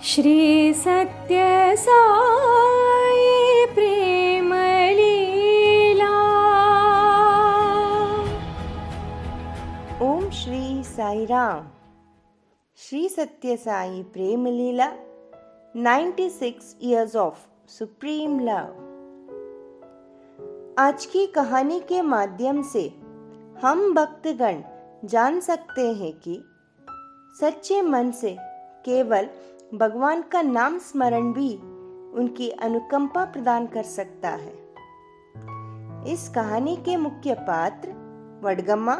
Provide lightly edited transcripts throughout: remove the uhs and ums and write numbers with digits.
श्री सत्य साई प्रेम लीला। ओम श्री साई राम। श्री सत्य साई प्रेम लीला 96 years of supreme love. आज की कहानी के माध्यम से हम भक्तगण जान सकते हैं कि सच्चे मन से केवल भगवान का नाम स्मरण भी उनकी अनुकंपा प्रदान कर सकता है। इस कहानी के मुख्य पात्र वडगम्मा,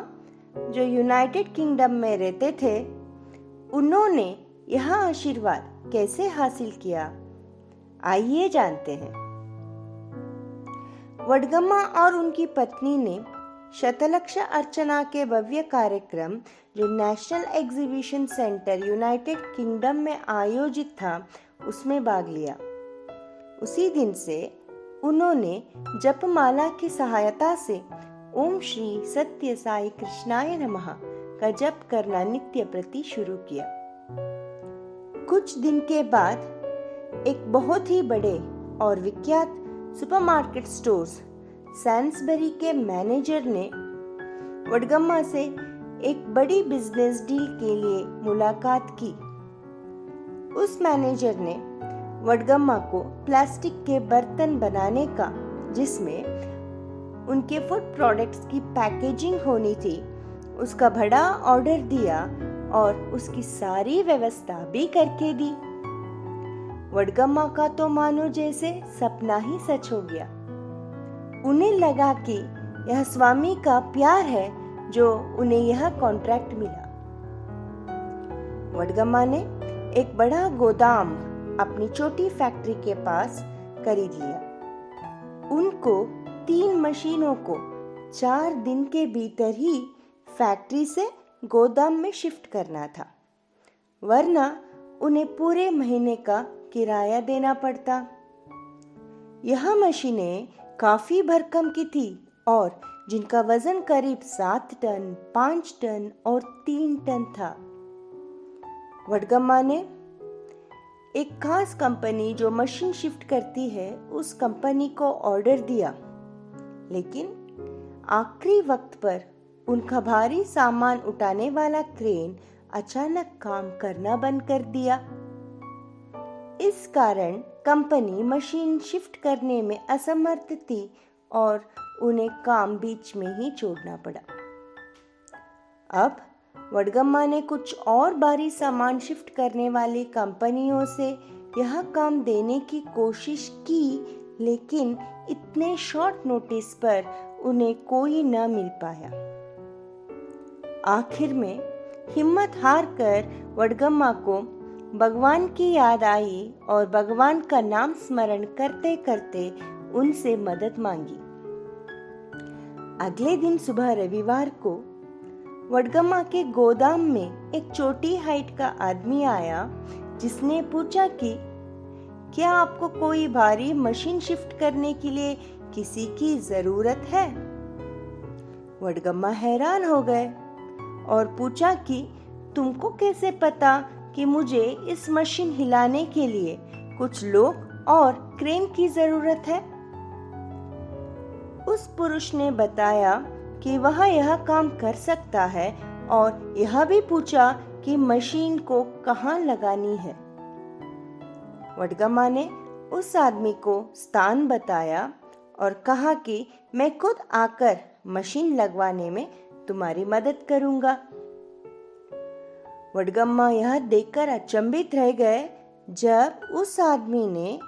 जो यूनाइटेड किंगडम में रहते थे, उन्होंने यह आशीर्वाद कैसे हासिल किया, आइए जानते हैं। वडगम्मा और उनकी पत्नी ने शतलक्ष अर्चना के भव्य कार्यक्रम जो national exhibition centre United kingdom में आयोजित था, उसमें भाग लिया। उसी दिन से उन्होंने जपमाला की सहायता से ओम श्री सत्य साई कृष्णाय नमः का जप करना नित्य प्रति शुरू किया। कुछ दिन के बाद एक बहुत ही बड़े और विख्यात सुपरमार्केट स्टोर्स सैन्सबरी के मैनेजर ने वडगम्मा से एक बड़ी बिजनेस डील के लिए मुलाकात की। उस मैनेजर ने वडगम्मा को प्लास्टिक के बर्तन बनाने का, जिसमें उनके फूड प्रोडक्ट्स की पैकेजिंग होनी थी, उसका बड़ा ऑर्डर दिया और उसकी सारी व्यवस्था भी करके दी। वडगम्मा का तो मानो जैसे सपना ही सच हो गया। उन्हें लगा कि यह स्वामी का प्यार है जो उन्हें यह कॉन्ट्रैक्ट मिला। वडगम्मा ने एक बड़ा गोदाम अपनी छोटी फैक्ट्री के पास खरीद लिया। उनको 3 मशीनों को 4 दिन के भीतर ही फैक्ट्री से गोदाम में शिफ्ट करना था, वरना उन्हें पूरे महीने का किराया देना पड़ता। यह मशीनें काफी भरकम की थी और जिनका वजन करीब 7 टन, 5 टन और 3 टन था। वडगम्मा ने एक खास कंपनी जो मशीन शिफ्ट करती है, उस कंपनी को ऑर्डर दिया, लेकिन आखिरी वक्त पर उनका भारी सामान उठाने वाला क्रेन अचानक काम करना बंद कर दिया। इस कारण कंपनी मशीन शिफ्ट करने में असमर्थ थी और उन्हें काम बीच में ही छोड़ना पड़ा। अब वडगम्मा ने कुछ और भारी सामान शिफ्ट करने वाली कंपनियों से यह काम देने की कोशिश की, लेकिन इतने शॉर्ट नोटिस पर उन्हें कोई न मिल पाया। आखिर में हिम्मत हार कर वडगम्मा को भगवान की याद आई और भगवान का नाम स्मरण करते करते उनसे मदद मांगी। अगले दिन सुबह रविवार को वडगम्मा के गोदाम में एक छोटी हाइट का आदमी आया, जिसने पूछा कि क्या आपको कोई भारी मशीन शिफ्ट करने के लिए किसी की जरूरत है। वडगम्मा हैरान हो गए और पूछा कि तुमको कैसे पता कि मुझे इस मशीन हिलाने के लिए कुछ लोग और क्रेन की जरूरत है। उस पुरुष ने बताया कि वह यह काम कर सकता है और यह भी पूछा कि मशीन को कहाँ लगानी है। वडगम्मा ने उस आदमी को स्थान बताया और कहा कि मैं खुद आकर मशीन लगवाने में तुम्हारी मदद करूंगा। वडगम्मा यह देखकर अचंभित रह गए जब उस आदमी ने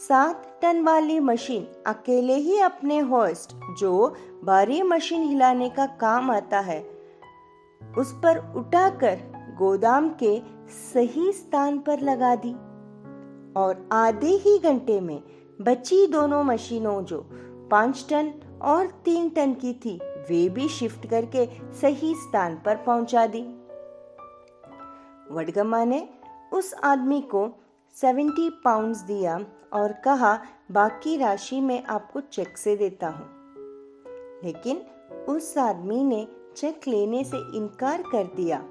7 टन वाली मशीन अकेले ही अपने होस्ट, जो भारी मशीन हिलाने का काम आता है, उस पर उठाकर गोदाम के सही स्थान पर लगा दी और आधे ही घंटे में बची दोनों मशीनों जो 5 टन और 3 टन की थी, वे भी शिफ्ट करके सही स्थान पर पहुंचा दी। वडगम्मा ने उस आदमी को 70 पाउंड्स दिया और कहा, बाकी राशि मैं आपको चेक से देता हूँ। लेकिन उस आदमी ने चेक लेने से इनकार कर दिया।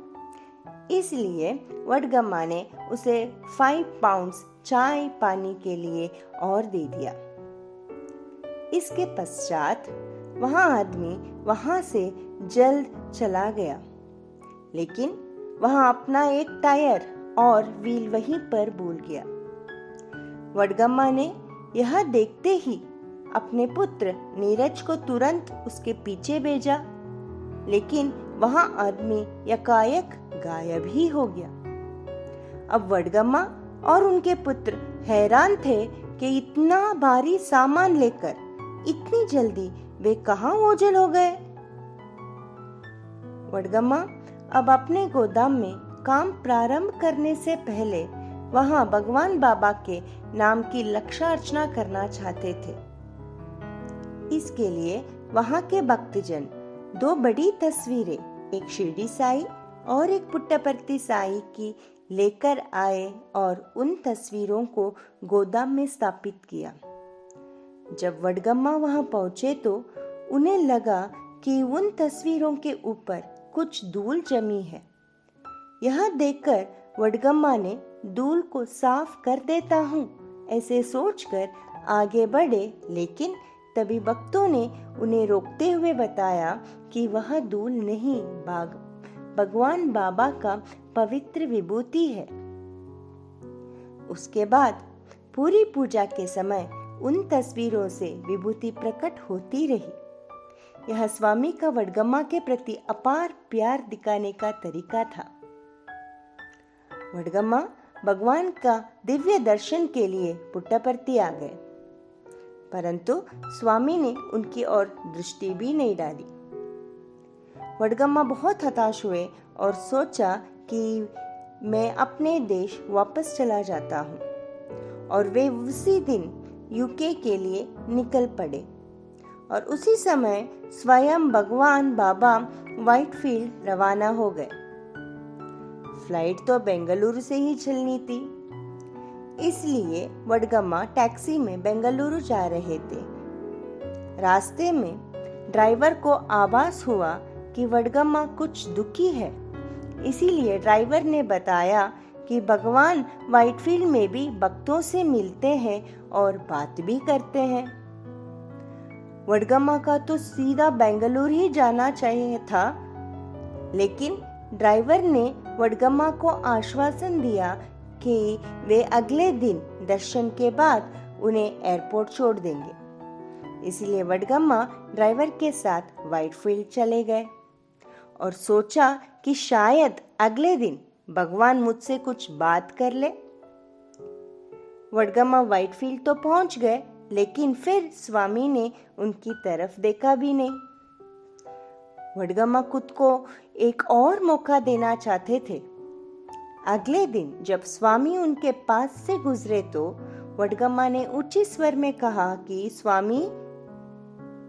इसलिए वडगम्मा ने उसे 5 पाउंड्स चाय पानी के लिए और दे दिया। इसके पश्चात वहां आदमी वहां से जल्द चला गया, लेकिन वहां अपना एक टायर और व्हील वहीं पर भूल गया। वडगम्मा ने यह देखते ही अपने पुत्र नीरज को तुरंत उसके पीछे भेजा, लेकिन वहां आदमी यकायक गायब ही हो गया। अब वडगम्मा और उनके पुत्र हैरान थे कि इतना भारी सामान लेकर इतनी जल्दी वे कहां ओझल हो गए। वडगम्मा अब अपने गोदाम में काम प्रारंभ करने से पहले वहां भगवान बाबा के नाम की लक्षार्चना करना चाहते थे। इसके लिए वहां के भक्तजन 2 बड़ी तस्वीरें, एक शिरडी साई और एक पुट्टपर्ती साई की लेकर आए और उन तस्वीरों को गोदाम में स्थापित किया। जब वडगम्मा वहां पहुंचे तो उन्हें लगा कि उन तस्वीरों के ऊपर कुछ धूल जमी है। यह देखकर वडगम्मा ने धूल को साफ कर देता हूँ ऐसे सोचकर आगे बढ़े, लेकिन तभी भक्तों ने उन्हें रोकते हुए बताया कि वह धूल नहीं, भगवान बाबा का पवित्र विभूति है। उसके बाद पूरी पूजा के समय उन तस्वीरों से विभूति प्रकट होती रही। यह स्वामी का वडगम्मा के प्रति अपार प्यार दिखाने का तरीका था। वडगम्मा भगवान का दिव्य दर्शन के लिए पुट्टपर्ती आ गए, परंतु स्वामी ने उनकी ओर दृष्टि भी नहीं डाली। वडगम्मा बहुत हताश हुए और सोचा कि मैं अपने देश वापस चला जाता हूँ, और वे उसी दिन यूके के लिए निकल पड़े। और उसी समय स्वयं भगवान बाबा व्हाइटफील्ड रवाना हो गए। फ्लाइट तो बेंगलुरु से ही चलनी थी, इसलिए वडगम्मा टैक्सी में बेंगलुरु जा रहे थे। रास्ते में ड्राइवर को आभास हुआ कि वडगम्मा कुछ दुखी है, इसीलिए ड्राइवर ने बताया कि भगवान व्हाइटफील्ड में भी भक्तों से मिलते हैं और बात भी करते हैं। वडगम्मा का तो सीधा बेंगलुरु ही जाना चाहिए था, लेकिन ड्राइवर ने वडगम्मा को आश्वासन दिया कि वे अगले दिन दर्शन के बाद उन्हें एयरपोर्ट छोड़ देंगे। इसलिए वडगम्मा ड्राइवर के साथ व्हाइटफील्ड चले गए और सोचा कि शायद अगले दिन भगवान मुझसे कुछ बात कर ले। वडगम्मा व्हाइटफील्ड तो पहुंच गए, लेकिन फिर स्वामी ने उनकी तरफ देखा भी नहीं। वडगम्मा खुद को एक और मौका देना चाहते थे। अगले दिन जब स्वामी उनके पास से गुजरे तो वडगम्मा ने ऊंचे स्वर में कहा कि स्वामी,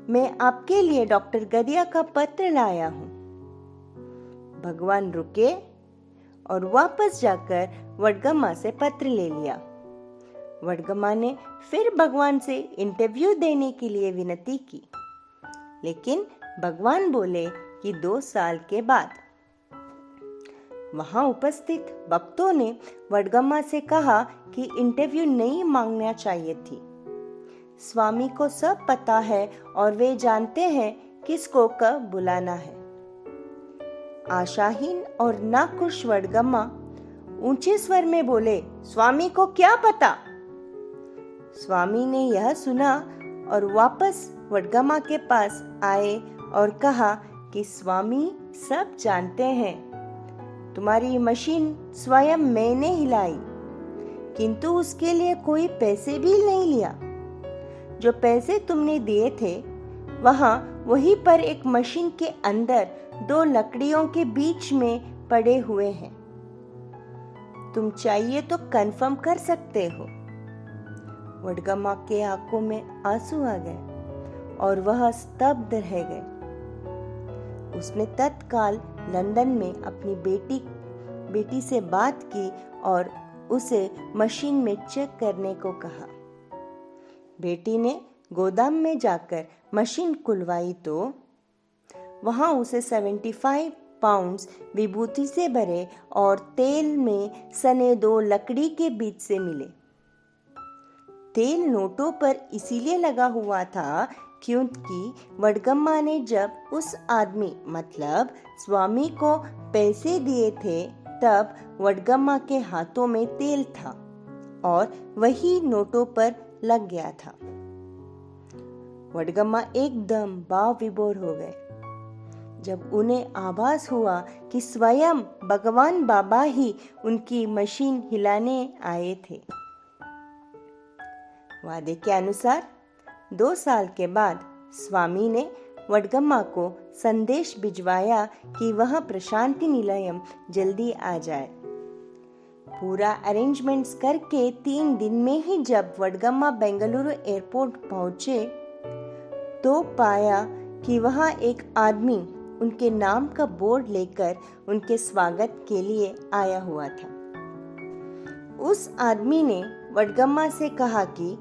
मैं आपके लिए डॉक्टर गदिया का पत्र लाया हूँ। भगवान रुके और वापस जाकर वडगम्मा से पत्र ले लिया। वडगम्मा ने फिर भगवान से इंटरव्यू देने के लिए विनती की, लेकिन भगवान बोले कि 2 साल के बाद। वहां उपस्थित भक्तों ने वडगम्मा से कहा कि इंटरव्यू नहीं मांगना चाहिए थी। स्वामी को सब पता है और वे जानते हैं किसको कब बुलाना है। आशाहीन और नाखुश वडगम्मा ऊंचे स्वर में बोले, स्वामी को क्या पता। स्वामी ने यह सुना और वापस वडगम्मा के पास आए और कहा कि स्वामी सब जानते हैं, तुम्हारी मशीन स्वयं मैंने हिलाई, किंतु उसके लिए कोई पैसे भी नहीं लिया। जो पैसे तुमने दिए थे वहां वहीं पर एक मशीन के अंदर 2 लकड़ियों के बीच में पड़े हुए हैं। तुम चाहिए तो कंफर्म कर सकते हो। वडगम्मा के आंखों में आंसू आ गए और वह स्तब्ध रह गए। उसने तत्काल लंदन में अपनी बेटी से बात की और उसे मशीन में चेक करने को कहा। बेटी ने गोदाम में जाकर मशीन खुलवाई तो वहां उसे 75 पाउंड्स विभूति से भरे और तेल में सने 2 लकड़ी के बीच से मिले। तेल नोटों पर इसीलिए लगा हुआ था क्योंकि वडगम्मा ने जब उस आदमी मतलब स्वामी को पैसे दिए थे तब वडगम्मा के हाथों में तेल था और वही नोटों पर लग गया था। वडगम्मा एकदम भाव विभोर हो गए जब उन्हें आभास हुआ कि स्वयं भगवान बाबा ही उनकी मशीन हिलाने आए थे। वादे के अनुसार 2 साल के बाद स्वामी ने वडगम्मा को संदेश भिजवाया कि वह प्रशांति निलयम जल्दी आ जाए। पूरा अरेंजमेंट्स करके 3 दिन में ही जब वडगम्मा बेंगलुरु एयरपोर्ट पहुंचे तो पाया कि वहां एक आदमी उनके नाम का बोर्ड लेकर उनके स्वागत के लिए आया हुआ था। उस आदमी ने वडगम्मा से कहा कि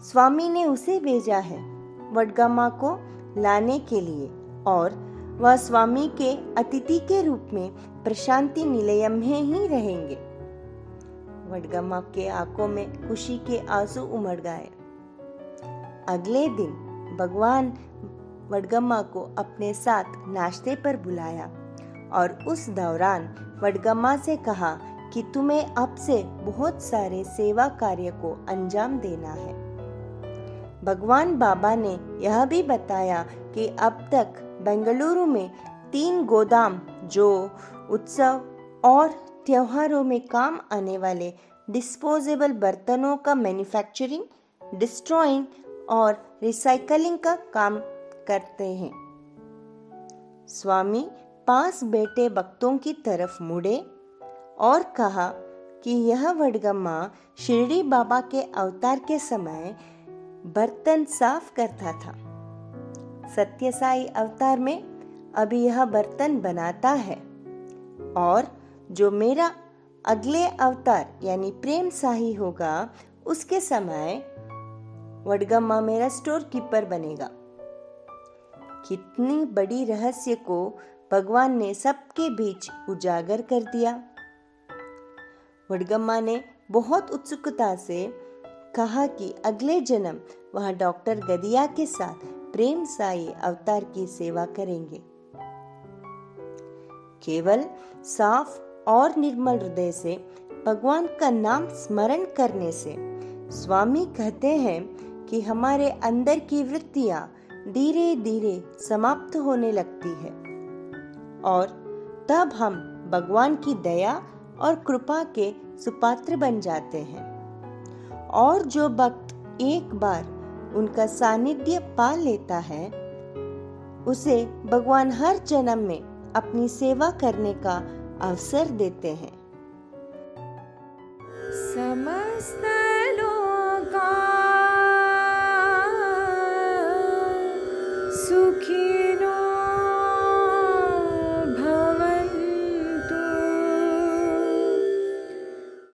स्वामी ने उसे भेजा है वडगम्मा को लाने के लिए और वह स्वामी के अतिथि के रूप में प्रशांति निलयम में ही रहेंगे। वडगम्मा के आंखों में खुशी के आंसू उमड़ गए। अगले दिन भगवान वडगम्मा को अपने साथ नाश्ते पर बुलाया और उस दौरान वडगम्मा से कहा कि तुम्हें अब से बहुत सारे सेवा कार्य को अंजाम देना है। भगवान बाबा ने यह भी बताया कि अब तक बेंगलुरु में 3 गोदाम जो उत्सव और त्योहारों में काम आने वाले डिस्पोजेबल बर्तनों का मैन्युफैक्चरिंग, डिस्ट्रॉइंग और रिसाइकलिंग का काम करते हैं। स्वामी 5 बेटे भक्तों की तरफ मुड़े और कहा कि यह वडगम्मा शिरडी बाबा के अवतार के समय बर्तन साफ करता था। सत्य साई अवतार में अभी यह बर्तन बनाता है और जो मेरा अगले अवतार यानी प्रेम साई होगा उसके समय वडगम्मा मेरा स्टोर कीपर बनेगा। कितनी बड़ी रहस्य को भगवान ने सबके बीच उजागर कर दिया। वडगम्मा ने बहुत उत्सुकता से कहा कि अगले जन्म वह डॉक्टर गदिया के साथ प्रेम साई अवतार की सेवा करेंगे। केवल साफ और निर्मल हृदय से भगवान का नाम स्मरण करने से स्वामी कहते हैं कि हमारे अंदर की वृत्तियां धीरे धीरे समाप्त होने लगती है और तब हम भगवान की दया और कृपा के सुपात्र बन जाते हैं। और जो भक्त एक बार उनका सानिध्य पा लेता है उसे भगवान हर जन्म में अपनी सेवा करने का अवसर देते हैं। समस्त